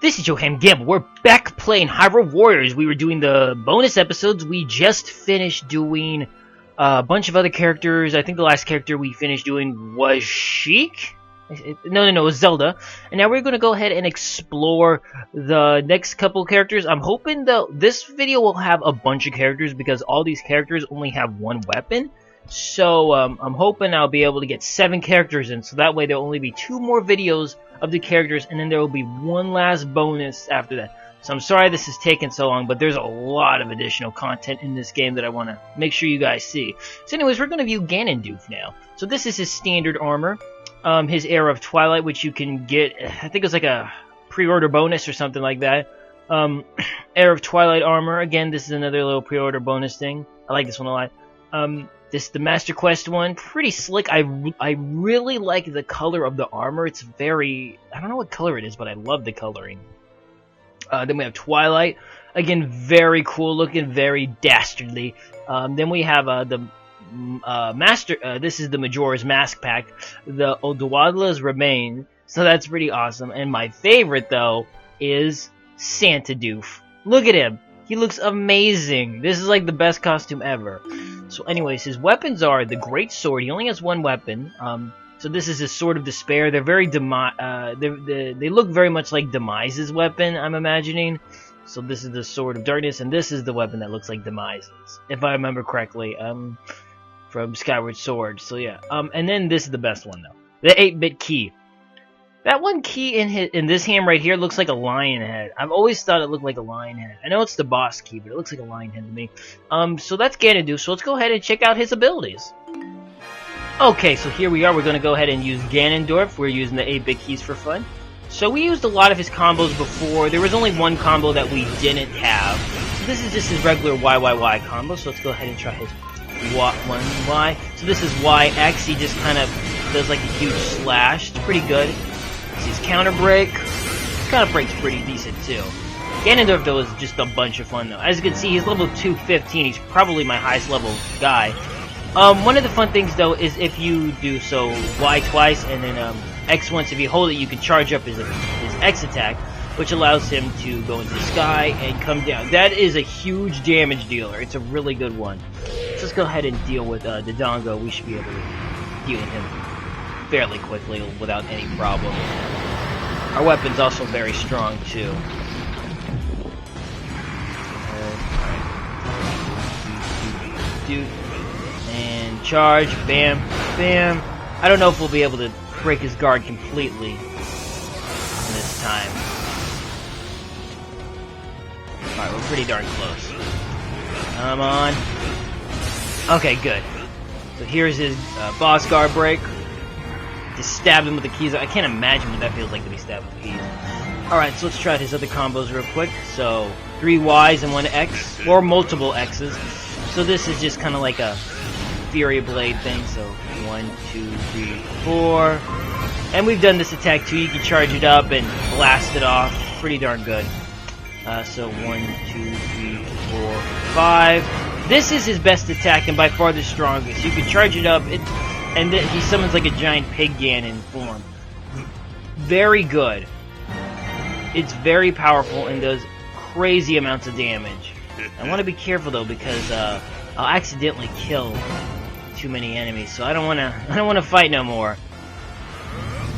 This is Yohhamgambal. We're back playing Hyrule Warriors. We were doing the bonus episodes. We just finished doing a bunch of other characters. I think the last character we finished doing was Sheik? No, it was Zelda. And now we're going to go ahead and explore the next couple characters. I'm hoping, though, this video will have a bunch of characters because all these characters only have one weapon. So, I'm hoping I'll be able to get 7 characters in, so that way there'll only be 2 more videos of the characters, and then there will be one last bonus after that. So I'm sorry this is taking so long, but there's a lot of additional content in this game that I want to make sure you guys see. So anyways, we're going to view Ganondorf now. So this is his standard armor, his Era of Twilight, which you can get, I think it's like a pre-order bonus or something like that. Era of Twilight armor, again, this is another little pre-order bonus thing. I like this one a lot. This is the Master Quest one. Pretty slick. I really like the color of the armor. It's very... I don't know what color it is, but I love the coloring. Then we have Twilight. Again, very cool looking, very dastardly. Then we have the Master... this is the Majora's Mask pack. The Odowadla's Remain. So that's pretty awesome. And my favorite, though, is Santa Doof. Look at him. He looks amazing. This is like the best costume ever. So anyways, his weapons are the Great Sword. He only has one weapon. So this is his Sword of Despair. They're very they look very much like Demise's weapon, I'm imagining. So this is the Sword of Darkness, and this is the weapon that looks like Demise's, if I remember correctly, from Skyward Sword. So yeah. And then this is the best one though. The 8-bit key. That one key in this hand right here looks like a lion head. I've always thought it looked like a lion head. I know it's the boss key, but it looks like a lion head to me. So that's Ganondorf, so let's go ahead and check out his abilities. Okay, so here we are. We're going to go ahead and use Ganondorf. We're using the 8-bit keys for fun. So we used a lot of his combos before. There was only one combo that we didn't have. So this is just his regular YYY combo, so let's go ahead and try his Y. So this is YX. He just kind of does like a huge slash. It's pretty good. His counter break. His counter break's pretty decent too. Ganondorf though is just a bunch of fun though. As you can see, he's level 215. He's probably my highest level guy. One of the fun things though is if you do so Y twice and then X once. If you hold it, you can charge up his X attack, which allows him to go into the sky and come down. That is a huge damage dealer. It's a really good one. So let's go ahead and deal with Dodongo. We should be able to deal with him fairly quickly without any problem. Our weapon's also very strong too. And charge, bam, bam. I don't know if we'll be able to break his guard completely this time. Alright, we're pretty darn close. Come on. Okay, good. So here's his boss guard break. Just stabbed him with the keys. I can't imagine what that feels like to be stabbed with the keys. Alright, so let's try his other combos real quick. So, 3 Ys and 1 X, or multiple X's. So this is just kind of like a Fury Blade thing. So, 1, 2, 3, 4. And we've done this attack too. You can charge it up and blast it off. Pretty darn good. So, 1, 2, 3, 4, 5. This is his best attack and by far the strongest. You can charge it up. And then he summons like a giant pig Ganon form. Very good. It's very powerful and does crazy amounts of damage. I want to be careful though because I'll accidentally kill too many enemies. So I don't want to fight no more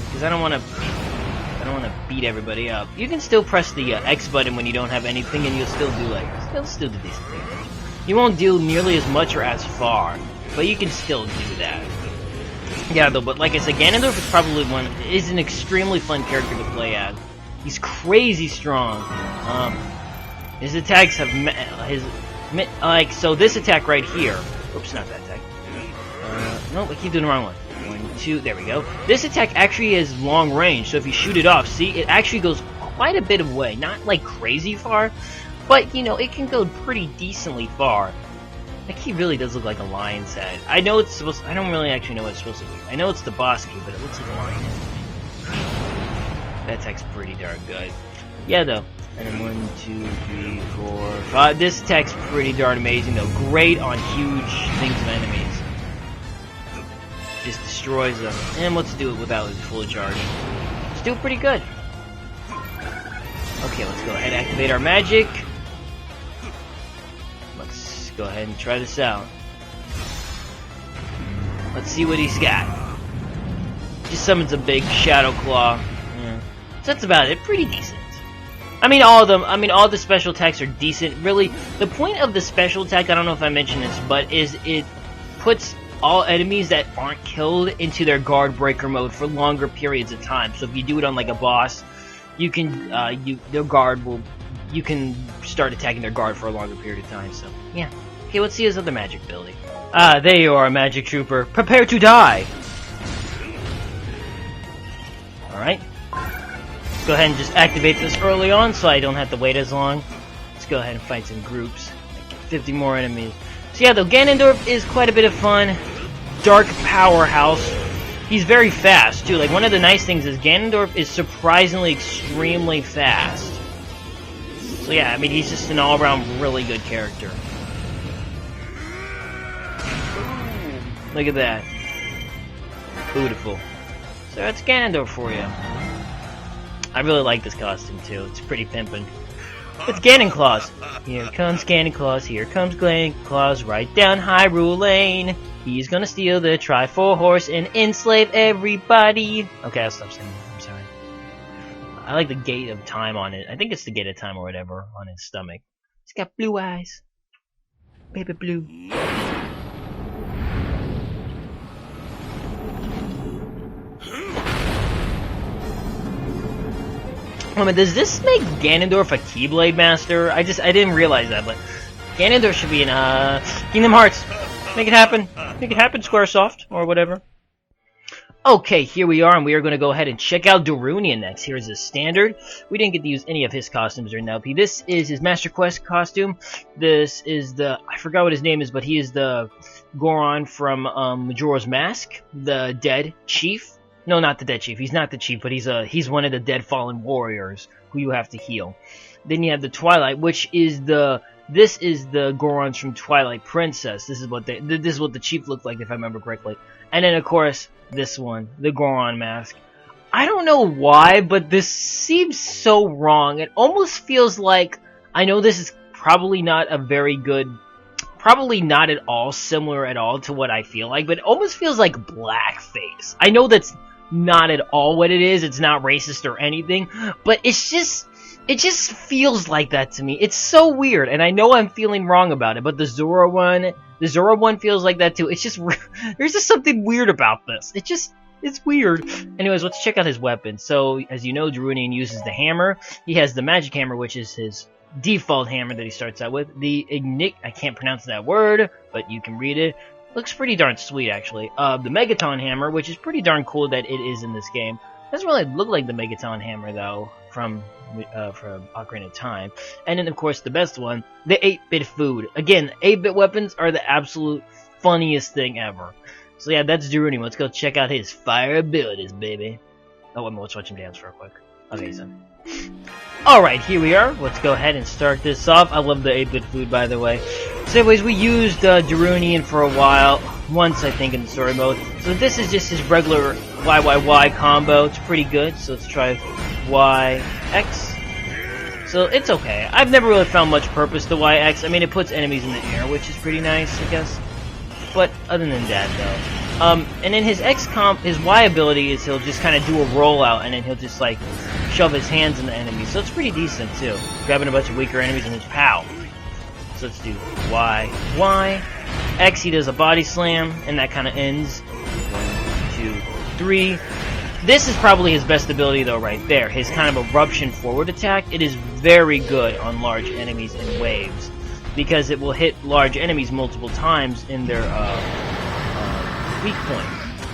because I don't want to beat everybody up. You can still press the X button when you don't have anything, and you'll still do do decent damage. You won't deal nearly as much or as far, but you can still do that. Yeah, though, but like I said, Ganondorf is probably is an extremely fun character to play as. He's crazy strong. His attacks have so this attack right here. Oops, not that attack. No, I keep doing the wrong one. 1, 2, there we go. This attack actually is long range, so if you shoot it off, see, it actually goes quite a bit of way. Not like crazy far, but you know, it can go pretty decently far. That key really does look like a lion's head. I know it's supposed to, I don't really actually know what it's supposed to be. I know it's the boss key, but it looks like a lion head. That attack's pretty darn good. Yeah, though. And then 1, 2, 3, 4, 5. This attack's pretty darn amazing, though. Great on huge things of enemies. Just destroys them. And let's do it without his full charge. It's still pretty good. Okay, let's go ahead and activate our magic. Let's go ahead and try this out. Let's see what he's got. Just summons a big Shadow Claw. Yeah. So that's about it. Pretty decent. I mean, all of them. I mean, all the special attacks are decent. Really, the point of the special attack, I don't know if I mentioned this, but is it puts all enemies that aren't killed into their guard breaker mode for longer periods of time. So if you do it on like a boss, you can their guard will you can start attacking their guard for a longer period of time. So yeah. Okay, let's see his other magic ability. Ah, there you are, Magic Trooper. Prepare to die. All right. Let's go ahead and just activate this early on, so I don't have to wait as long. Let's go ahead and fight some groups. 50 more enemies. So yeah, though, Ganondorf is quite a bit of fun. Dark powerhouse. He's very fast, too. Like, one of the nice things is Ganondorf is surprisingly extremely fast. So yeah, I mean, he's just an all-around really good character. Look at that. Beautiful. So that's Ganondorf for you. I really like this costume, too. It's pretty pimpin'. It's Ganon Claus. Here comes Ganon Claus. Here comes Ganon Claus. Right down Hyrule Lane. He's gonna steal the Triforce and enslave everybody. Okay, I'll stop saying that. I'm sorry. I like the Gate of Time on it. I think it's the Gate of Time or whatever on his stomach. He's got blue eyes. Baby blue. Oh man, does this make Ganondorf a Keyblade Master? I didn't realize that, but Ganondorf should be in Kingdom Hearts. Make it happen. Make it happen, Squaresoft, or whatever. Okay, here we are, and we are going to go ahead and check out Darunian next. Here's his standard. We didn't get to use any of his costumes during the LP. This is his Master Quest costume. This is the... I forgot what his name is, but he is the Goron from Majora's Mask, the dead chief. No, not the dead chief. He's not the chief, but he's one of the dead fallen warriors who you have to heal. Then you have the Twilight, which is this is the Gorons from Twilight Princess. This is what the chief looked like, if I remember correctly. And then of course this one, the Goron mask. I don't know why, but this seems so wrong. It almost feels like, I know this is probably not a very good, probably not at all similar at all to what I feel like, but it almost feels like blackface. I know that's not at all what it is. It's not racist or anything, but it just feels like that to me. It's so weird, and I know I'm feeling wrong about it, but the Zora one feels like that too. It's just, there's just something weird about this. It's weird. Anyways, let's check out his weapon. So, as you know, Darunian uses the hammer. He has the magic hammer, which is his default hammer that he starts out with. The I can't pronounce that word, but you can read it. Looks pretty darn sweet, actually. The Megaton hammer, which is pretty darn cool that it is in this game. Doesn't really look like the Megaton hammer, though, from Ocarina of Time. And then, of course, the best one, the 8-bit food. Again, 8-bit weapons are the absolute funniest thing ever. So yeah, that's Darunian. Let's go check out his fire abilities, baby. Oh, wait, let's watch him dance real quick. Okay, so... Alright, here we are. Let's go ahead and start this off. I love the 8-bit food, by the way. So anyways, we used Darunian for a while. Once, I think, in the story mode. So this is just his regular YYY combo. It's pretty good. So let's try YX. So it's okay. I've never really found much purpose to YX. I mean, it puts enemies in the air, which is pretty nice, I guess. But other than that, though. And then his his Y ability is he'll just kind of do a rollout, and then he'll just, like, shove his hands in the enemies. So it's pretty decent, too. Grabbing a bunch of weaker enemies and just pow. So let's do Y. X, he does a body slam, and that kind of ends. 1, 2, 3. This is probably his best ability, though, right there. His kind of eruption forward attack. It is very good on large enemies in waves, because it will hit large enemies multiple times in their weak point.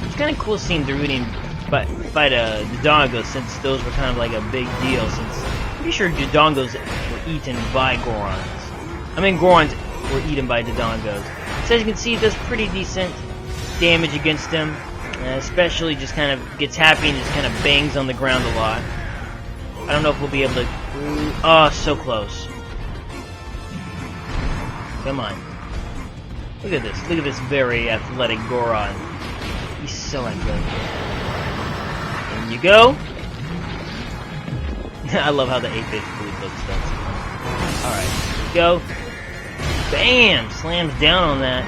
It's kind of cool seeing Darunian fight Dodongos, since those were kind of like a big deal, since I'm pretty sure Dodongos were eaten by Gorons. I mean, Gorons were eaten by Dodongos. So as you can see, it does pretty decent damage against him, especially just kind of gets happy and just kind of bangs on the ground a lot. I don't know if we'll be able to... Oh, so close. Come on. Look at this. Look at this very athletic Goron. He's so athletic. In you go. I love how the 8-bit food looks though. Alright, go. Bam! Slams down on that.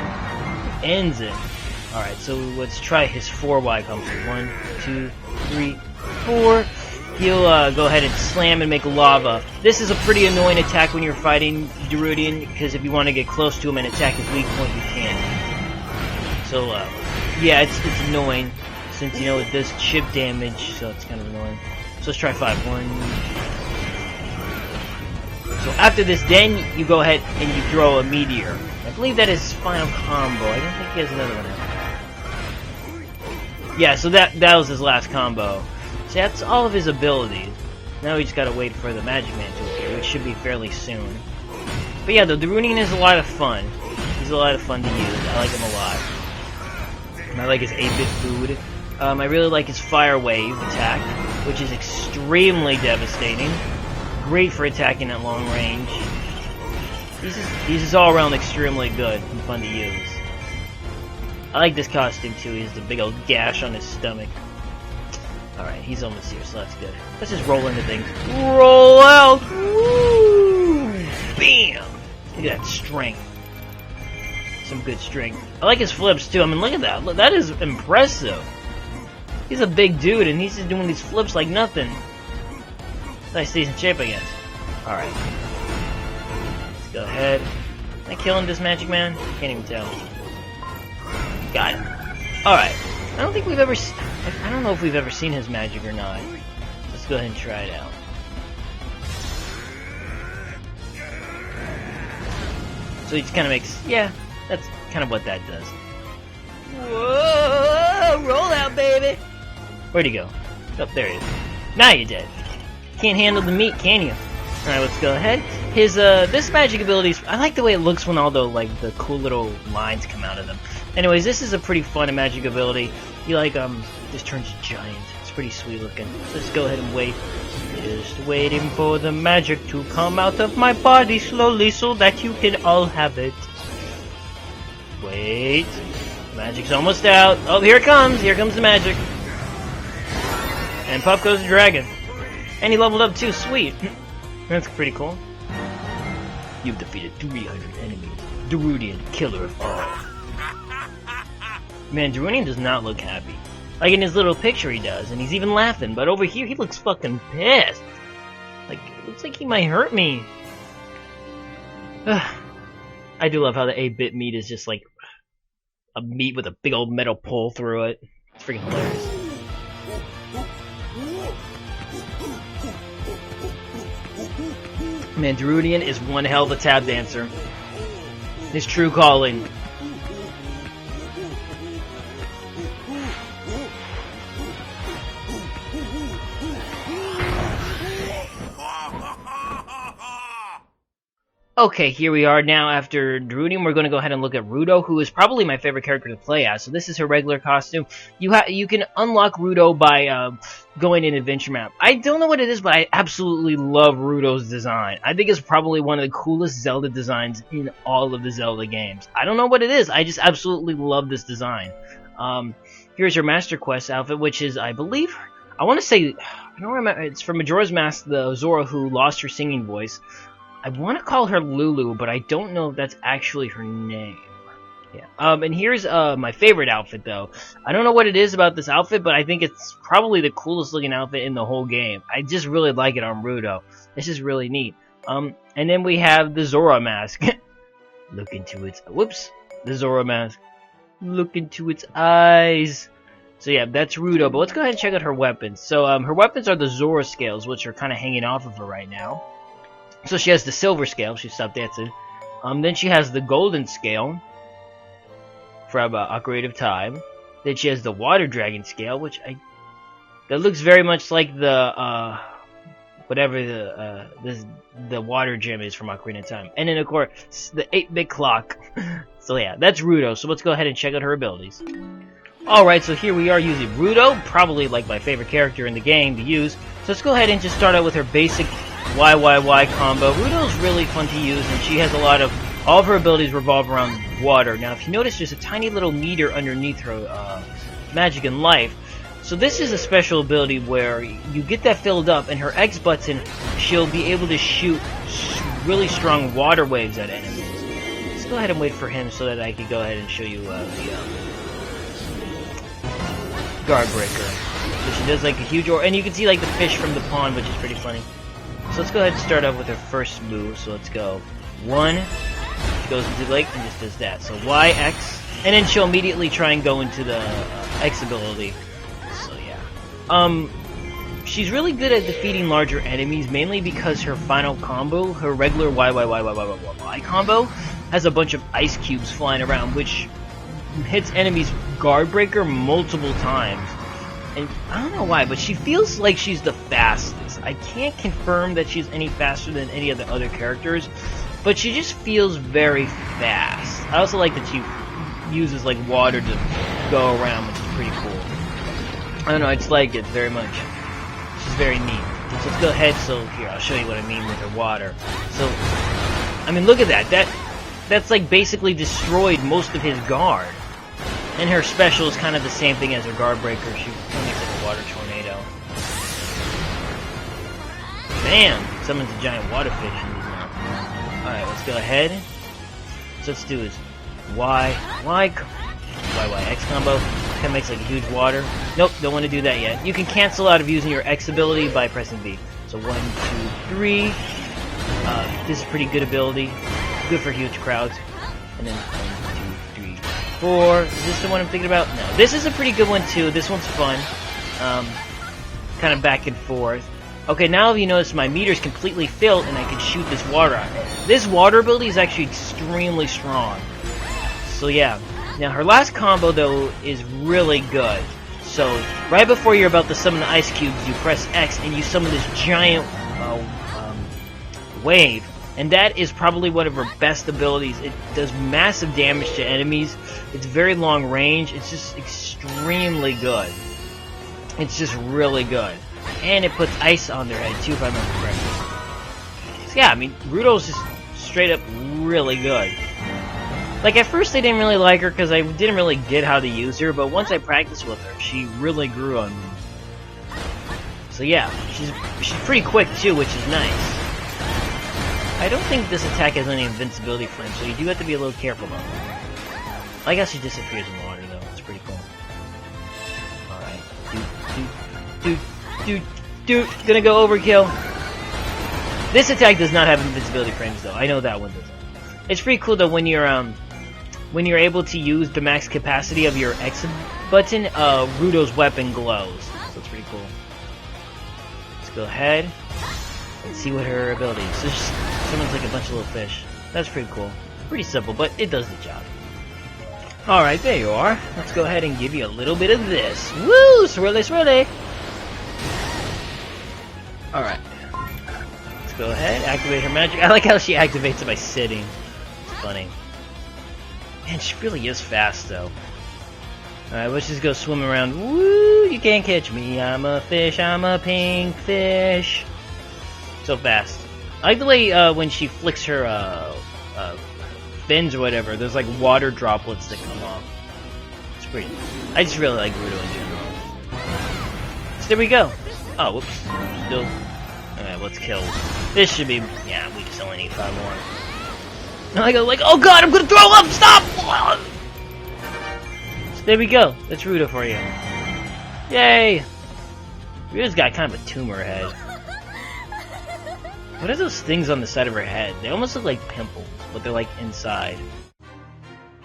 Ends it. Alright, so let's try his 4Y combo. 1, 2, 3, 4. He'll go ahead and slam and make lava. This is a pretty annoying attack when you're fighting Darudian, because if you want to get close to him and attack his weak point, you can't. So, yeah, it's annoying, since, you know, it does chip damage, so it's kind of annoying. So let's try 5. 1. So after this, then you go ahead and you throw a meteor. I believe that is his final combo. I don't think he has another one. Yeah, so that was his last combo. So that's all of his abilities. Now we just gotta wait for the Magic Man to appear, which should be fairly soon. But yeah, the Darudian is a lot of fun. He's a lot of fun to use. I like him a lot. And I like his 8-bit food. I really like his Fire Wave attack, which is extremely devastating. Great for attacking at long range. He's just all around extremely good and fun to use. I like this costume too. He has the big old gash on his stomach. Alright, he's almost here, so that's good. Let's just roll into things. Roll out! Woo! Bam! Look at that strength. Some good strength. I like his flips too. I mean, look at that. Look, that is impressive. He's a big dude, and he's just doing these flips like nothing. Nice, stays in shape, I guess. Alright. Let's go ahead. Am I killing this Magic Man? Can't even tell. Got him. Alright. I don't think we've ever... I don't know if we've ever seen his magic or not. Let's go ahead and try it out. So he just kind of makes... Yeah, that's kind of what that does. Whoa! Roll out, baby! Where'd he go? Oh, there he is. Now you're dead. Can't handle the meat, can you? Alright, let's go ahead. His, this magic abilities, I like the way it looks when all the, like, the cool little lines come out of them. Anyways, this is a pretty fun magic ability. He, like, just turns giant. It's pretty sweet looking. Let's go ahead and wait. Just waiting for the magic to come out of my body slowly so that you can all have it. Wait. Magic's almost out. Oh, here it comes. Here comes the magic. And pop goes the dragon. And he leveled up too, sweet. That's pretty cool. You've defeated 300 enemies. Darudian, killer of all. Man, Darudian does not look happy. Like in his little picture he does, and he's even laughing, but over here he looks fucking pissed. Like, it looks like he might hurt me. I do love how the 8-bit meat is just like a meat with a big old metal pole through it. It's freaking hilarious. Man, Darudian is one hell of a tap dancer. His true calling. Okay, here we are now after Darudian. We're going to go ahead and look at Rudo, who is probably my favorite character to play as. So this is her regular costume. You can unlock Rudo by going in Adventure Map. I don't know what it is, but I absolutely love Rudo's design. I think it's probably one of the coolest Zelda designs in all of the Zelda games. I don't know what it is. I just absolutely love this design. Here's her Master Quest outfit, which is, I believe, I want to say, I don't remember. It's from Majora's Mask, the Zora who lost her singing voice. I want to call her Lulu, but I don't know if that's actually her name. Yeah. And here's my favorite outfit, though. I don't know what it is about this outfit, but I think it's probably the coolest looking outfit in the whole game. I just really like it on Rudo. This is really neat. And then we have the Zora mask. Look into its... Whoops. The Zora mask. Look into its eyes. So yeah, that's Rudo. But let's go ahead and check out her weapons. So her weapons are the Zora scales, which are kind of hanging off of her right now. So she has the silver scale. She stopped dancing. Then she has the golden scale from Ocarina of Time. Then she has the water dragon scale, which that looks very much like the whatever the water gem is from Ocarina of Time. And then of course the 8-bit clock. So yeah, that's Rudo. So let's go ahead and check out her abilities. Alright, so here we are using Rudo, probably like my favorite character in the game to use. So let's go ahead and just start out with her basic YYY combo. Rudo's really fun to use, and she has all of her abilities revolve around water. Now, if you notice, there's a tiny little meter underneath her magic and life. So this is a special ability where you get that filled up, and her X button, she'll be able to shoot really strong water waves at enemies. Let's go ahead and wait for him so that I can go ahead and show you the guard breaker. So she does like a huge and you can see like the fish from the pond, which is pretty funny. So let's go ahead and start off with her first move. So let's go 1. She goes into the lake and just does that. So Y, X, and then she'll immediately try and go into the X ability. So yeah. She's really good at defeating larger enemies, mainly because her final combo, her regular Y combo, has a bunch of ice cubes flying around, which hits enemies guard breaker multiple times. And I don't know why, but she feels like she's the fastest. I can't confirm that she's any faster than any of the other characters, but she just feels very fast. I also like that she uses like water to go around, which is pretty cool. I don't know, I just like it very much. She's very neat. So let's go ahead. So here, I'll show you what I mean with her water. So, I mean, look at that. That's like basically destroyed most of his guard. And her special is kind of the same thing as her guard breaker. She makes like a water tornado. Bam! Summons a giant water fish in his mouth. Alright, let's go ahead. So let's do this. X combo. Kind of makes like a huge water. Nope, don't want to do that yet. You can cancel out of using your X ability by pressing B. So 1, 2, 3. This is a pretty good ability. Good for huge crowds. And then 1, 2, 3, 4. Is this the one I'm thinking about? No. This is a pretty good one too. This one's fun. Kind of back and forth. Okay, now you notice my meter's completely filled and I can shoot this water out. This water ability is actually extremely strong. So yeah. Now her last combo though is really good. So right before you're about to summon the ice cubes, you press X and you summon this giant wave. And that is probably one of her best abilities. It does massive damage to enemies. It's very long range. It's just extremely good. It's just really good. And it puts ice on their head too, if I remember correctly. So yeah, I mean, Ruto's just straight up really good. Like, at first I didn't really like her because I didn't really get how to use her, but once I practiced with her, she really grew on me. So yeah, she's pretty quick too, which is nice. I don't think this attack has any invincibility frames, so you do have to be a little careful about that. I guess she disappears in water though, it's pretty cool. Alright. Gonna go overkill. This attack does not have invincibility frames though, I know that one doesn't. It's pretty cool though when you're able to use the max capacity of your X button, Ruto's weapon glows. So it's pretty cool. Let's go ahead and see what her ability is. So she summons like a bunch of little fish. That's pretty cool. Pretty simple, but it does the job. Alright, there you are. Let's go ahead and give you a little bit of this. Woo! Swirly, swirly! Alright. Let's go ahead, activate her magic. I like how she activates it by sitting. It's funny. Man, she really is fast, though. Alright, let's just go swim around. Woo! You can't catch me. I'm a fish. I'm a pink fish. So fast. I like the way when she flicks her fins or whatever, there's like water droplets that come off. It's pretty. I just really like Ruto in general. So there we go. Oh, whoops. Still. Alright, let's kill. This should be. Yeah, we just only need 5 more. Now I go like, oh god, I'm gonna throw up! Stop! So there we go. That's Ruto for you. Yay! Ruta's got kind of a tumor head. What are those things on the side of her head? They almost look like pimples, but they're like inside.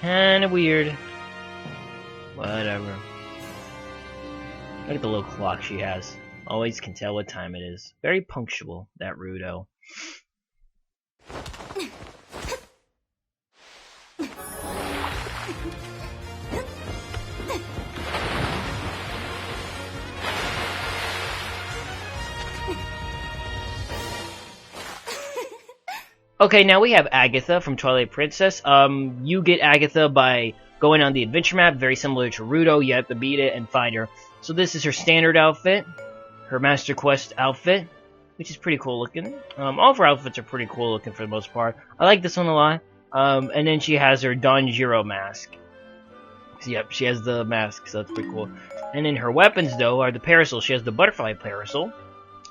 Kinda weird. Whatever. Look at the little clock she has. Always can tell what time it is. Very punctual, that Ruto. Okay, now we have Agatha from Twilight Princess. You get Agatha by going on the adventure map, very similar to Ruto. You have to beat it and find her. So this is her standard outfit, her Master Quest outfit, which is pretty cool looking. All of her outfits are pretty cool looking for the most part. I like this one a lot. And then she has her Danjiro mask. Yep, she has the mask, so that's pretty cool. And then her weapons, though, are the parasol. She has the butterfly parasol,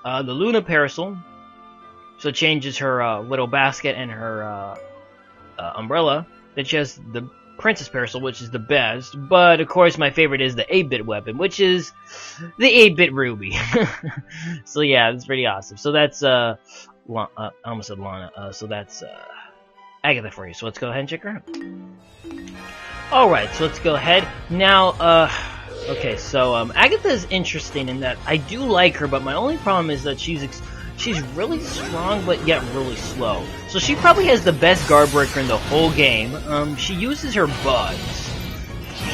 the Luna parasol, so it changes her little basket and her umbrella. Then she has the princess parasol, which is the best. But, of course, my favorite is the 8-bit weapon, which is the 8-bit ruby. So, yeah, it's pretty awesome. So that's, I almost said Lana. So that's Agatha for you. So let's go ahead and check her out. Alright, so let's go ahead. Now, okay, so Agatha is interesting in that I do like her, but my only problem is that she's really strong, but yet really slow. So she probably has the best guard breaker in the whole game. She uses her bugs.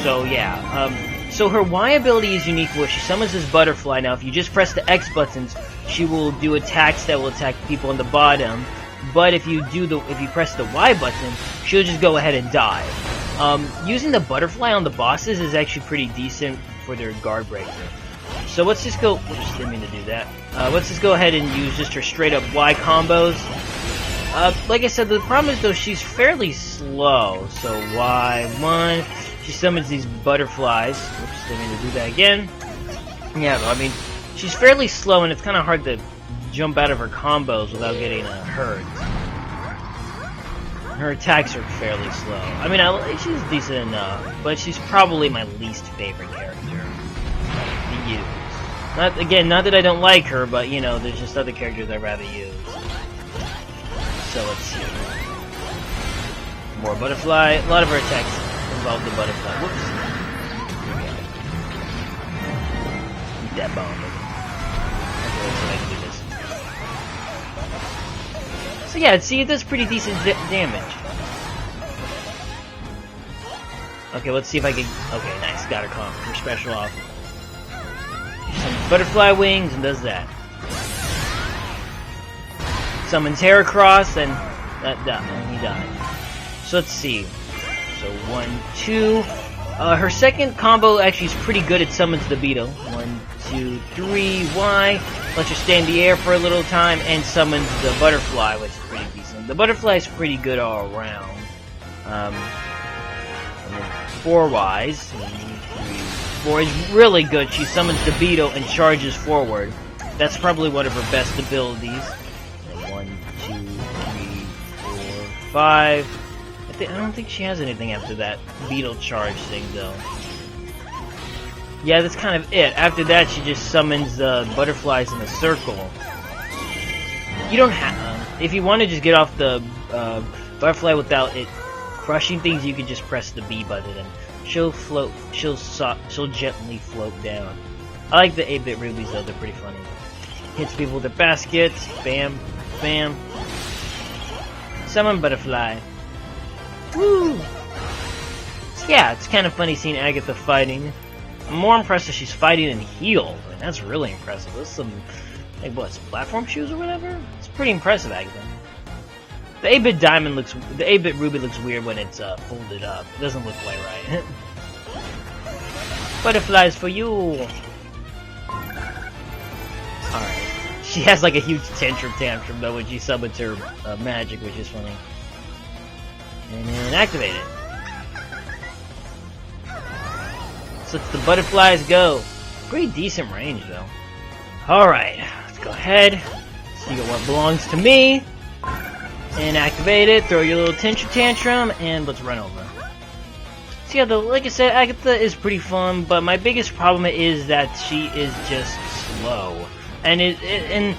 So yeah, so her Y ability is unique where she summons this butterfly. Now if you just press the X buttons, she will do attacks that will attack people on the bottom. But if you press the Y button, she'll just go ahead and die. Using the butterfly on the bosses is actually pretty decent for their guard breaker. So let's just go. Oops, didn't mean to do that. Let's just go ahead and use just her straight up Y combos. Like I said, the problem is though she's fairly slow. So Y1, she summons these butterflies. Oops, didn't mean to do that again. Yeah, I mean, she's fairly slow, and it's kind of hard to jump out of her combos without getting hurt. Her attacks are fairly slow. I mean, she's decent enough, but she's probably my least favorite character to use. Not that I don't like her, but you know, there's just other characters I'd rather use. So let's see. More butterfly. A lot of her attacks involve the butterfly. Whoops. Eat that bomb. Okay, let's see if I can do this. So yeah, see, it does pretty decent damage. Okay, let's see if I can... Okay, nice, got her special off. Summons butterfly wings and does that. Summons Heracross and he died. So let's see. So 1, 2. Her second combo actually is pretty good. It summons the beetle. 1, 2, 3. Y. Lets her stay in the air for a little time and summons the butterfly, which is pretty decent. The butterfly is pretty good all around. 4 Ys. 1, 2, 3, 4 is really good. She summons the beetle and charges forward. That's probably one of her best abilities. 1, 2, 3, 4, 5. I don't think she has anything after that beetle charge thing, though. Yeah, that's kind of it. After that, she just summons butterflies in a circle. You don't have... if you want to just get off the butterfly without it crushing things, you can just press the B button and she'll float. She'll gently float down. I like the 8-bit rubies, though. They're pretty funny. Hits people with their baskets. Bam. Bam. Summon butterfly. Woo! So yeah, it's kind of funny seeing Agatha fighting. I'm more impressed that she's fighting in heels. I mean, that's really impressive. That's some, like, what, platform shoes or whatever? It's pretty impressive, Agatha. The 8-bit ruby looks weird when it's folded up. It doesn't look quite right. Butterflies for you! Alright. She has like a huge tantrum though when she summons her magic, which is funny. And then activate it. So it's the butterflies go. Pretty decent range though. Alright, let's go ahead. See what belongs to me. And activate it, throw your little tantrum, and let's run over. So yeah, like I said, Agatha is pretty fun, but my biggest problem is that she is just slow. And the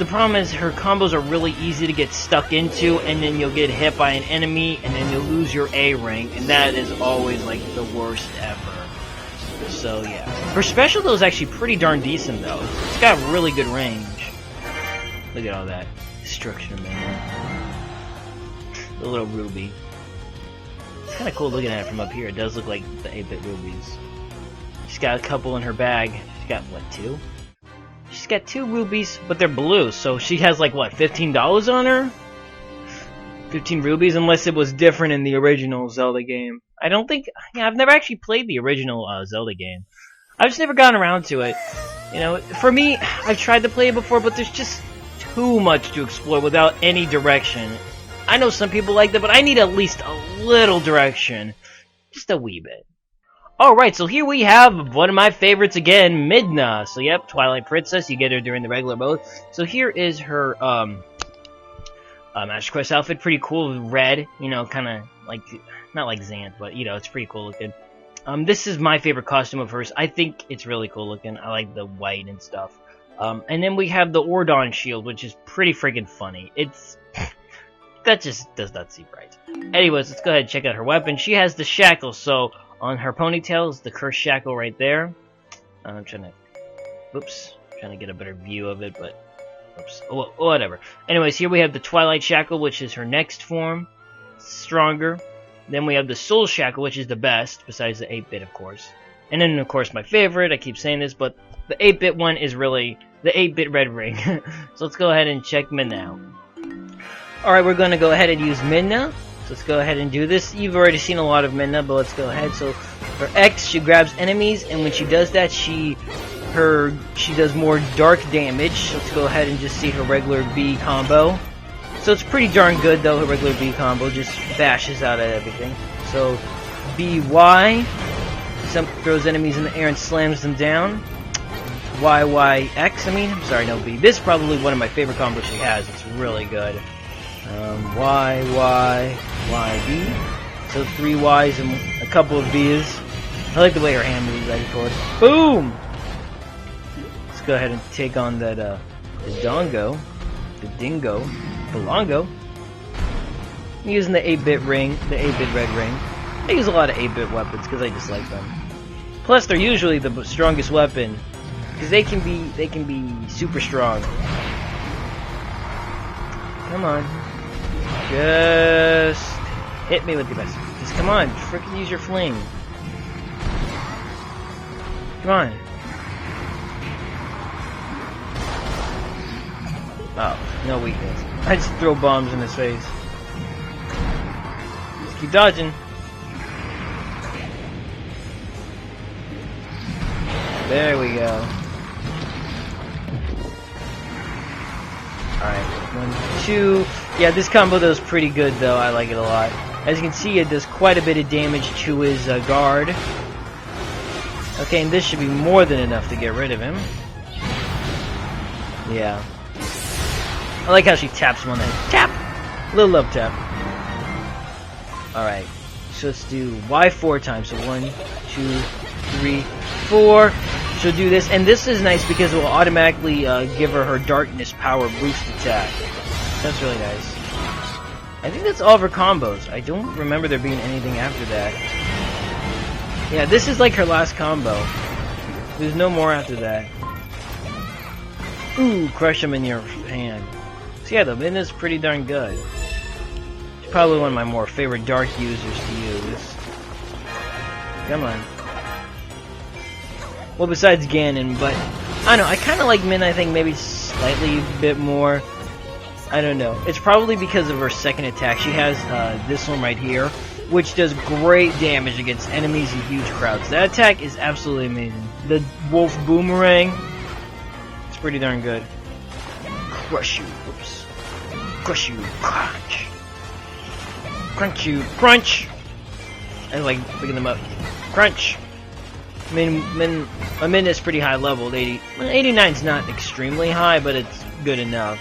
problem is her combos are really easy to get stuck into, and then you'll get hit by an enemy, and then you'll lose your A rank, and that is always like the worst ever. So yeah, her special though is actually pretty darn decent though. It's got really good range. Look at all that destruction, man. The little ruby. It's kind of cool looking at it from up here. It does look like the 8-bit rubies. She's got a couple in her bag. She's got what, 2? She's got 2 rubies, but they're blue, so she has like, what, $15 on her? 15 rubies, unless it was different in the original Zelda game. I don't think... Yeah, I've never actually played the original Zelda game. I've just never gotten around to it. You know, for me, I've tried to play it before, but there's just too much to explore without any direction. I know some people like that, but I need at least a little direction. Just a wee bit. Alright, so here we have one of my favorites again, Midna. So yep, Twilight Princess, you get her during the regular mode. So here is her, Master Quest outfit, pretty cool, red, you know, kinda like, not like Xanth, but, you know, it's pretty cool looking. This is my favorite costume of hers. I think it's really cool looking. I like the white and stuff. And then we have the Ordon shield, which is pretty friggin' funny. It's... that just does not seem right. Anyways, let's go ahead and check out her weapon. She has the shackle, so on her ponytail is the cursed shackle right there. I'm trying to... Oops. Trying to get a better view of it, but... Oops. Oh, whatever. Anyways, here we have the Twilight Shackle, which is her next form. Stronger. Then we have the Soul Shackle, which is the best, besides the 8-bit, of course. And then, of course, my favorite, I keep saying this, but the 8-bit one is really the 8-bit red ring. So let's go ahead and check Midna out. Alright, we're going to go ahead and use Midna. So let's go ahead and do this. You've already seen a lot of Midna, but let's go ahead. So for X, she grabs enemies, and when she does that, she does more dark damage. Let's go ahead and just see her regular B combo. So it's pretty darn good, though, her regular B combo just bashes out at everything. So, BY, throws enemies in the air and slams them down. YYX, I'm sorry, no B. This is probably one of my favorite combos she has. It's really good. YYYB. So 3 Ys and a couple of B's. I like the way her hand moves back and forth. Boom! Let's go ahead and take on that, the Dongo. The Dingo. Longo. I'm using the 8-bit ring, the 8-bit red ring. I use a lot of 8-bit weapons because I just like them. Plus, they're usually the strongest weapon because they can be super strong. Come on, just hit me with your best. Just come on, freaking use your fling. Come on. Oh, no weakness. I just throw bombs in his face. Just keep dodging. There we go. Alright, 1, 2. Yeah, this combo does pretty good though. I like it a lot. As you can see, it does quite a bit of damage to his guard. Okay, and this should be more than enough to get rid of him. Yeah. I like how she taps him on that. Tap! Little love tap. Alright. So let's do Y 4 times. So 1, 2, 3, 4. She'll do this. And this is nice because it will automatically give her darkness power boost attack. That's really nice. I think that's all of her combos. I don't remember there being anything after that. Yeah, this is like her last combo. There's no more after that. Ooh, crush him in your hand. So yeah, the Midna's pretty darn good. She's probably one of my more favorite dark users to use. Come on. Well, besides Ganon, but I don't know, I kind of like Midna, I think maybe slightly a bit more. I don't know. It's probably because of her second attack. She has this one right here, which does great damage against enemies and huge crowds. That attack is absolutely amazing. The Wolf Boomerang, it's pretty darn good. Crush you. Whoops. Crush you. Crunch. Crunch you. Crunch! I like picking them up. Crunch! I mean, a Midna's pretty high level. 80. 89's not extremely high, but it's good enough.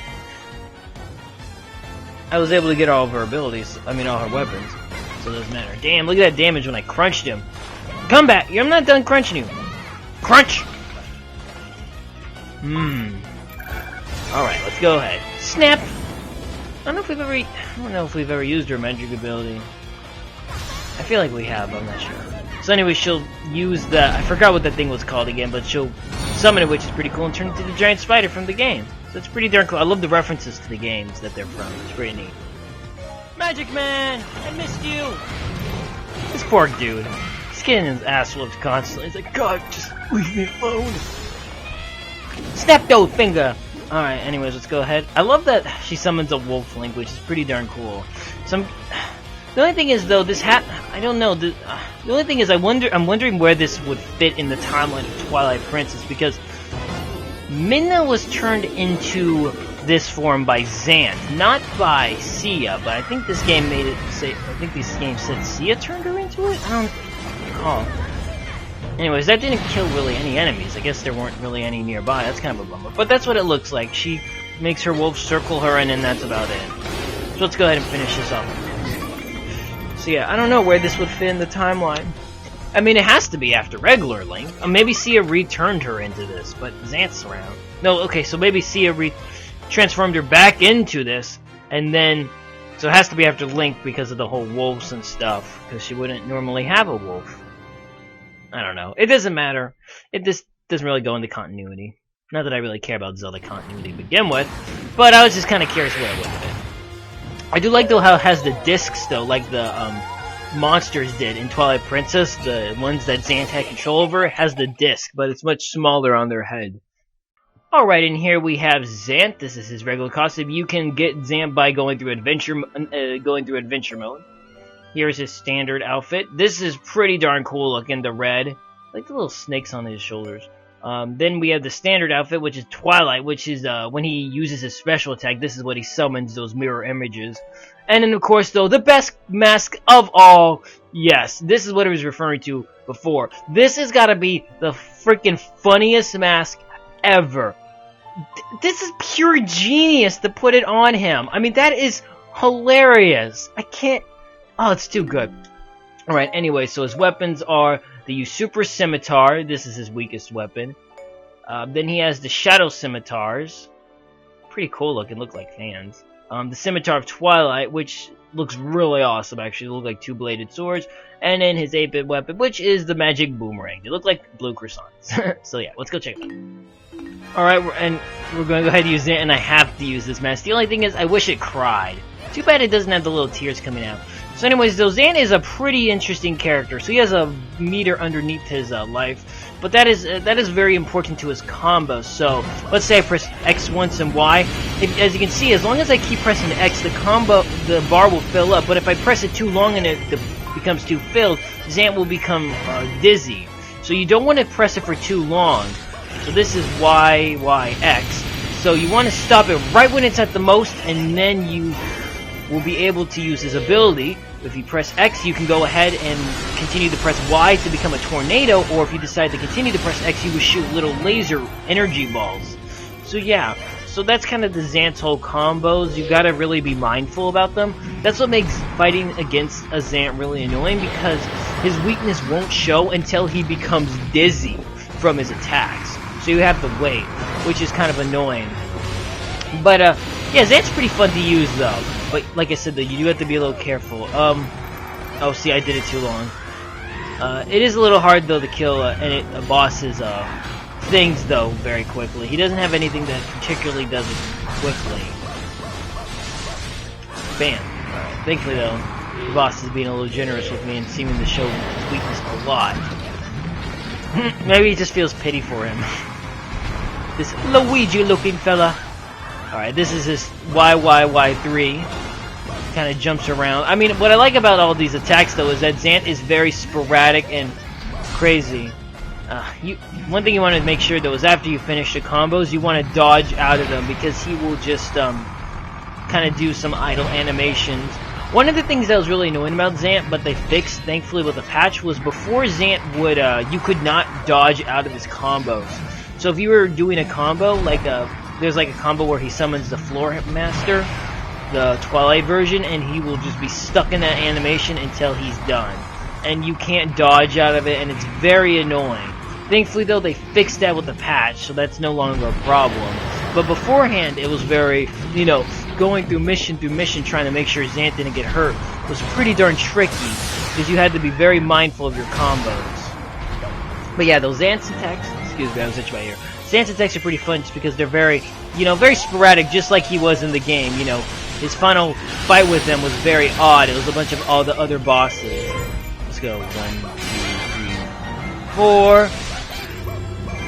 I was able to get all of her abilities. I mean, all her weapons. So it doesn't matter. Damn, look at that damage when I crunched him. Come back! I'm not done crunching you. Crunch! Alright, let's go ahead. Snap! I don't know if we've ever used her magic ability. I feel like we have, I'm not sure. So anyway, she'll use the... I forgot what that thing was called again, but she'll summon it, which is pretty cool, and turn into the giant spider from the game. So it's pretty darn cool. I love the references to the games that they're from. It's pretty neat. Magic Man! I missed you! This poor dude. He's getting his ass whooped constantly. He's like, God, just leave me alone. Snap those finger! Alright, anyways, let's go ahead. I love that she summons a wolf link, which is pretty darn cool. The only thing is, though, this hat... I don't know. The only thing is, I'm wondering where this would fit in the timeline of Twilight Princess, because Midna was turned into this form by Zant, not by Sia, but I think this game made it say, I think this game said Sia turned her into it? I don't recall. Anyways, that didn't kill really any enemies. I guess there weren't really any nearby. That's kind of a bummer. But that's what it looks like. She makes her wolf circle her, and then that's about it. So let's go ahead and finish this off. So yeah, I don't know where this would fit in the timeline. I mean, it has to be after regular Link. Maybe Sia returned her into this, but Zant's around. No, okay, so maybe Sia transformed her back into this, and then... So it has to be after Link because of the whole wolves and stuff, because she wouldn't normally have a wolf. I don't know. It doesn't matter. It just doesn't really go into continuity. Not that I really care about Zelda continuity to begin with, but I was just kind of curious where it would fit. I do like, though, how it has the discs, though, like the monsters did in Twilight Princess. The ones that Zant had control over, it has the disc, but it's much smaller on their head. Alright, and here we have Zant. This is his regular costume. You can get Zant by going through adventure mode. Here's his standard outfit. This is pretty darn cool looking, the red. I like the little snakes on his shoulders. Then we have the standard outfit, which is Twilight, which is when he uses his special attack, this is what he summons, those mirror images. And then, of course, though, the best mask of all, yes, this is what I was referring to before. This has got to be the freaking funniest mask ever. This is pure genius to put it on him. I mean, that is hilarious. I can't... Oh, it's too good. Alright, anyway, so his weapons are the Super Scimitar. This is his weakest weapon. Then he has the Shadow Scimitars. Pretty cool looking, look like fans. The Scimitar of Twilight, which looks really awesome, actually. They look like two-bladed swords. And then his 8-bit weapon, which is the Magic Boomerang. They look like blue croissants. So yeah, let's go check it out. Alright, and we're going to go ahead and use it, and I have to use this mask. The only thing is, I wish it cried. Too bad it doesn't have the little tears coming out. So anyways, though, Zant is a pretty interesting character. So he has a meter underneath his life. But that is very important to his combos. So, let's say I press X once and Y. As you can see, as long as I keep pressing X, the bar will fill up. But if I press it too long and it becomes too filled, Zant will become dizzy. So you don't want to press it for too long. So this is Y, Y, X. So you want to stop it right when it's at the most, and then you will be able to use his ability. If you press X, you can go ahead and continue to press Y to become a tornado, or if you decide to continue to press X, you will shoot little laser energy balls. So yeah, so that's kind of the Zant's whole combos. You've got to really be mindful about them. That's what makes fighting against a Zant really annoying, because his weakness won't show until he becomes dizzy from his attacks. So you have to wait, which is kind of annoying. But yeah, Zant's pretty fun to use though. But like I said, though, you do have to be a little careful. Oh, see, I did it too long. It is a little hard though to kill a boss's things though very quickly. He doesn't have anything that particularly does it quickly. Bam. Alright. Thankfully though, the boss is being a little generous with me and seeming to show his weakness a lot. Maybe he just feels pity for him. This Luigi-looking fella. Alright, this is his YYY3. Kind of jumps around. I mean, what I like about all these attacks, though, is that Zant is very sporadic and crazy. One thing you want to make sure, though, is after you finish the combos, you want to dodge out of them, because he will just kind of do some idle animations. One of the things that was really annoying about Zant, but they fixed, thankfully, with the patch, was before Zant would, you could not dodge out of his combos. So if you were doing a combo, like there's like a combo where he summons the Floor Master, the Twilight version, and he will just be stuck in that animation until he's done. And you can't dodge out of it, and it's very annoying. Thankfully, though, they fixed that with the patch, so that's no longer a problem. But beforehand, it was very, you know, going through mission trying to make sure Zant didn't get hurt was pretty darn tricky, because you had to be very mindful of your combos. But yeah, those Zant's attacks, excuse me, I was itching my ear. Zant's attacks are pretty fun just because they're very, you know, very sporadic, just like he was in the game, you know. His final fight with them was very odd. It was a bunch of all the other bosses. Let's go. 1, 2, 3, 4.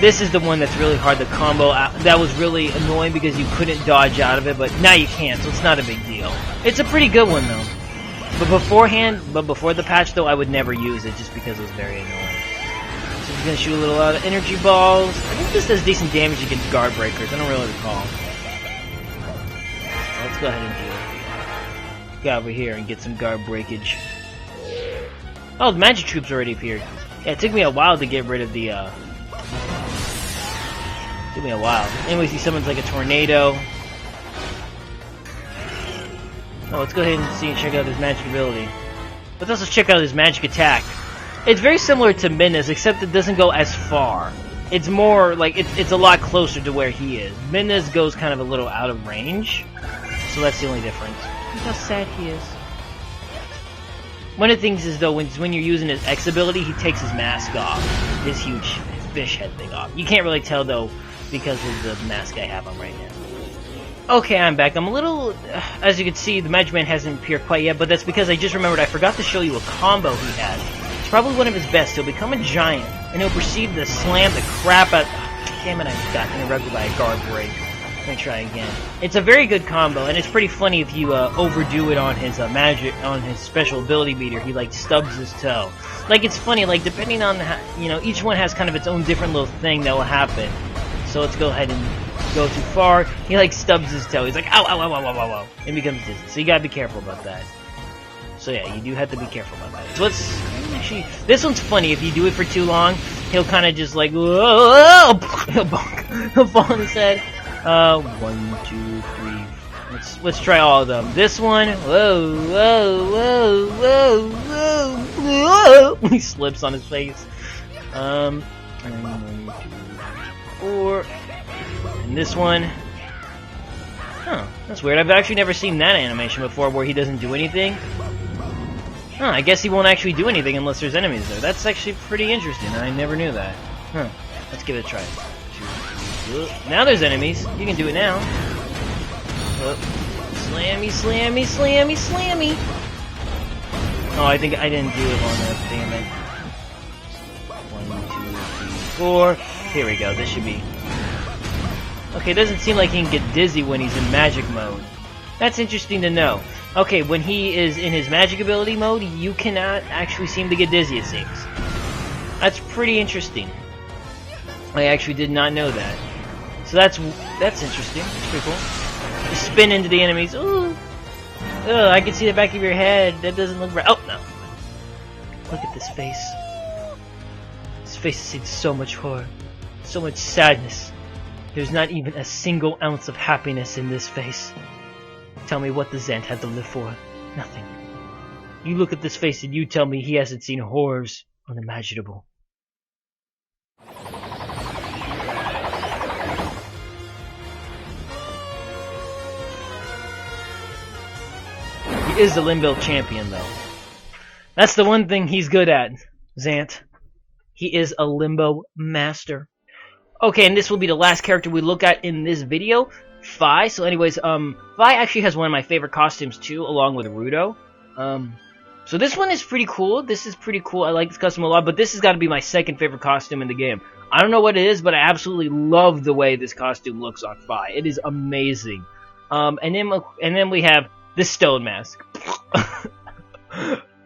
This is the one that's really hard to combo out. That was really annoying because you couldn't dodge out of it, but now you can, so it's not a big deal. It's a pretty good one, though. But before the patch, though, I would never use it just because it was very annoying. So he's going to shoot a little out of energy balls. I think this does decent damage against guard breakers. I don't really recall. let's go ahead and go over here and get some guard breakage. Oh, the magic troops already appeared. Yeah, it took me a while to get rid of the, took me a while. Anyways, he summons like a tornado. Oh, let's go ahead and see and check out his magic ability. Let's also check out his magic attack. It's very similar to Midna's, except it doesn't go as far. It's more like it's a lot closer to where he is. Midna's goes kind of a little out of range, so that's the only difference. Look how sad he is. One of the things is though, when you're using his X ability, he takes his mask off, his huge fish head thing off. You can't really tell though because of the mask I have on right now. Okay, I'm back. I'm a little, as you can see, the Magic Man hasn't appeared quite yet, but that's because I just remembered I forgot to show you a combo he had. It's probably one of his best. He'll become a giant, and he'll proceed to slam the crap out. Damn it! I got interrupted by a guard break. Let me try again. It's a very good combo, and it's pretty funny if you overdo it on his on his special ability meter. He like stubs his toe. Like it's funny, like depending on how, each one has kind of its own different little thing that will happen. So let's go ahead and go too far. He like stubs his toe. He's like ow ow ow ow ow ow ow, and becomes dizzy. So you gotta be careful about that. So yeah, you do have to be careful about that. So let's actually. This one's funny. If you do it for too long, he'll kind of just like whoa, he'll fall on his head. 1, 2, 3. Let's try all of them. This one. Whoa, whoa, whoa, whoa, whoa, whoa. He slips on his face. 1, 2, 4. And this one. Huh, that's weird. I've actually never seen that animation before where he doesn't do anything. Huh, I guess he won't actually do anything unless there's enemies there. That's actually pretty interesting. I never knew that. Huh. Let's give it a try. Now there's enemies. You can do it now. Slammy, slammy, slammy, slammy. Oh, I think I didn't do it long enough. Damn it. 1, 2, 3, 4. Here we go. This should be. Okay, it doesn't seem like he can get dizzy when he's in magic mode. That's interesting to know. Okay, when he is in his magic ability mode, you cannot actually seem to get dizzy, it seems. That's pretty interesting. I actually did not know that. So that's interesting. That's pretty cool. You spin into the enemies. Ooh. Ugh, I can see the back of your head. That doesn't look right. Oh, no. Look at this face. This face has seen so much horror. So much sadness. There's not even a single ounce of happiness in this face. Tell me what the Zant had to live for. Nothing. You look at this face and you tell me he hasn't seen horrors unimaginable. He is the Limbo champion, though. That's the one thing he's good at, Zant. He is a Limbo master. Okay, and this will be the last character we look at in this video, Fi. So anyways, Fi actually has one of my favorite costumes too, along with Rudo. So this one is pretty cool. This is pretty cool. I like this costume a lot, but this has got to be my second favorite costume in the game. I don't know what it is, but I absolutely love the way this costume looks on Fi. It is amazing. And then we have this stone mask.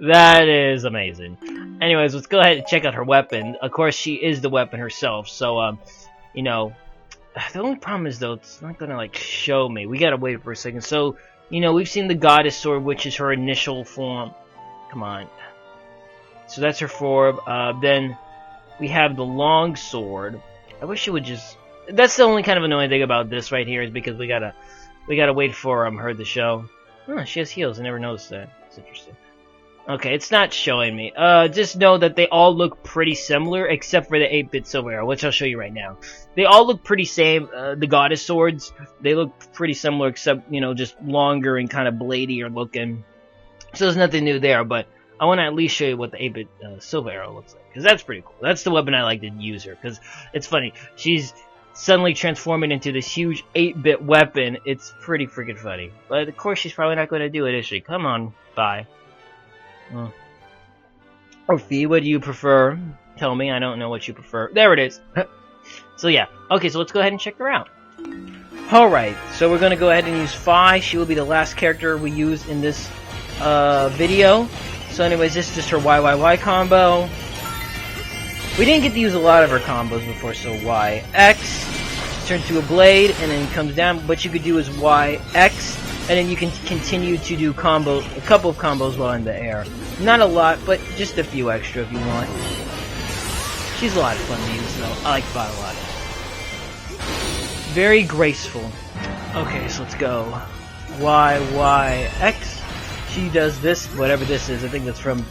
That is amazing. Anyways, let's go ahead and check out her weapon. Of course, she is the weapon herself, so, the only problem is, though, it's not gonna, like, show me. We gotta wait for a second. So, we've seen the Goddess Sword, which is her initial form. Come on. So that's her form. Then we have the Long Sword. I wish it would just... That's the only kind of annoying thing about this right here, is because we gotta wait for her to show. Oh, she has heels. I never noticed that. It's interesting. Okay, it's not showing me. Just know that they all look pretty similar, except for the 8-bit silver arrow, which I'll show you right now. They all look pretty same. The Goddess Swords, they look pretty similar, except, just longer and kind of bladier looking. So there's nothing new there, but I want to at least show you what the 8-bit silver arrow looks like, because that's pretty cool. That's the weapon I like to use her, because it's funny. She's suddenly transforming into this huge 8-bit weapon. It's pretty freaking funny. But of course she's probably not going to do it, is she? Come on, bye. Or Fee, what do you prefer? Tell me, I don't know what you prefer. There it is. So yeah. Okay, so let's go ahead and check her out. Alright, so we're going to go ahead and use Fi. She will be the last character we use in this video. So anyways, this is just her YYY combo. We didn't get to use a lot of her combos before, so Y, X, turn to a blade, and then comes down. What you could do is Y, X, and then you can continue to do a couple of combos while in the air. Not a lot, but just a few extra if you want. She's a lot of fun to use, though. I like Fi a lot. Very graceful. Okay, so let's go. Y, Y, X. She does this, whatever this is. I think that's from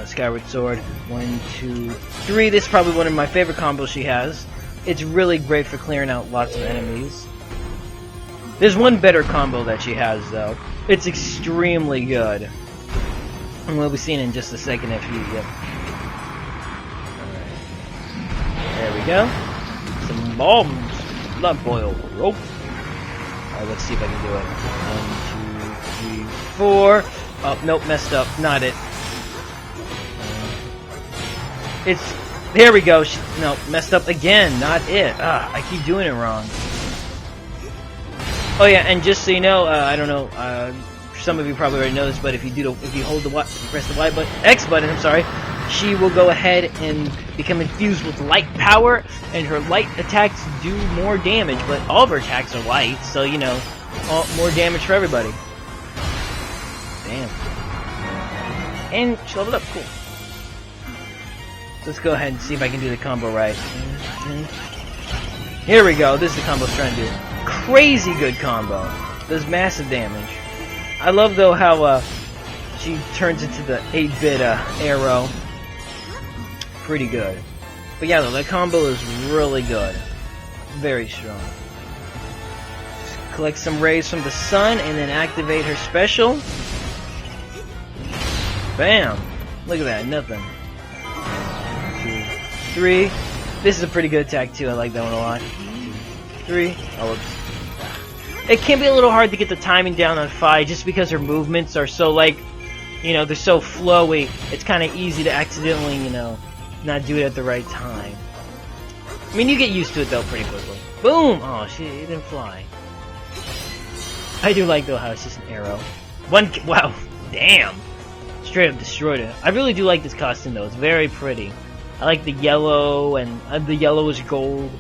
Skyward Sword. 1, 2, 3. This is probably one of my favorite combos she has. It's really great for clearing out lots of enemies. There's one better combo that she has, though. It's extremely good. And we'll be seeing in just a second if you get. Alright. There we go. Some bombs. Not boiled rope. Alright, let's see if I can do it. 1, 2, 3, 4. Oh, nope, messed up. Not it. It's... There we go. No, messed up again. Not it. I keep doing it wrong. Oh yeah, and just so you know, I don't know, some of you probably already know this, but if you hold the press the Y button, X button, I'm sorry, she will go ahead and become infused with light power, and her light attacks do more damage, but all of her attacks are light, so you know, more damage for everybody. Damn. And she leveled up, cool. Let's go ahead and see if I can do the combo right. Here we go, this is the combo I was trying to do. Crazy good combo. Does massive damage. I love though how she turns into the 8-bit arrow. Pretty good. But yeah though, that combo is really good. Very strong. Just collect some rays from the sun and then activate her special. Bam! Look at that, nothing. 1, 2, 3. This is a pretty good attack too, I like that one a lot. 3. Oh, whoops. It can be a little hard to get the timing down on Fi just because her movements are so, like, you know, they're so flowy. It's kind of easy to accidentally, you know, not do it at the right time. I mean, you get used to it, though, pretty quickly. Boom! Oh, it didn't fly. I do like, though, how it's just an arrow. Wow, damn! Straight up destroyed it. I really do like this costume, though. It's very pretty. I like the yellow, and the yellow is gold.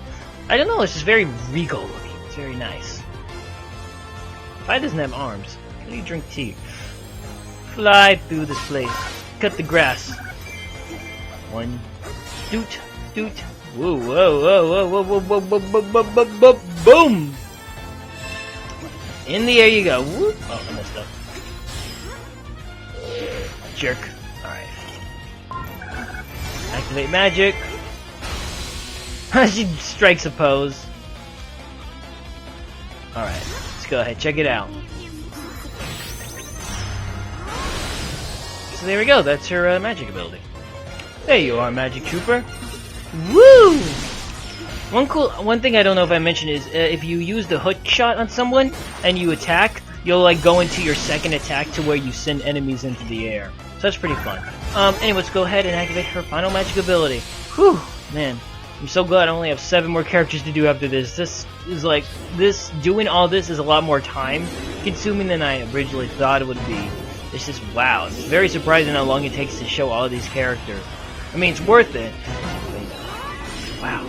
I don't know, it's just very regal looking. It's very nice. Fi doesn't have arms. How do you drink tea? Fly through this place. Cut the grass. 1. Doot. Doot. Whoa, whoa, whoa, whoa, whoa, whoa, whoa, whoa, whoa, whoa, whoa, whoa, boom! In the air you go. Whoop. Oh, I messed up. Jerk. Alright. Activate magic. She strikes a pose. Alright. Go ahead, check it out. So there we go, that's her magic ability. There you are, Magic Trooper. Woo! One thing I don't know if I mentioned is if you use the hook shot on someone and you attack, you'll like go into your second attack to where you send enemies into the air. So that's pretty fun. Anyway, let's go ahead and activate her final magic ability. Whew, man. I'm so glad I only have 7 more characters to do after this. Doing all this is a lot more time consuming than I originally thought it would be. It's just, wow, it's very surprising how long it takes to show all of these characters. I mean, it's worth it. Wow.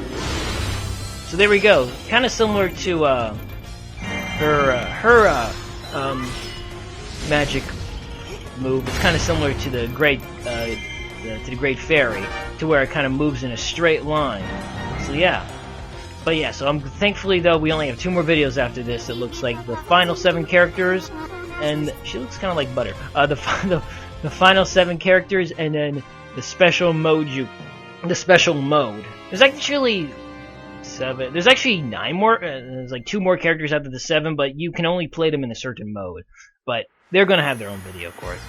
So there we go. Kind of similar to, her magic move. It's kind of similar to the Great Fairy, to where it kind of moves in a straight line. So yeah. But yeah, so thankfully though we only have 2 more videos after this. It looks like the final 7 characters, and she looks kind of like butter. The final 7 characters, and then the special mode. There's actually 7. There's actually 9 more. There's like 2 more characters after the 7, but you can only play them in a certain mode. But they're gonna have their own video, of course.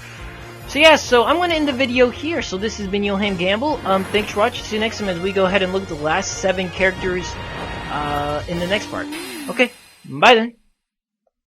So yeah, so I'm going to end the video here. So this has been Yohhamgambal. Thanks for watching. See you next time as we go ahead and look at the last 7 characters in the next part. Okay, bye then.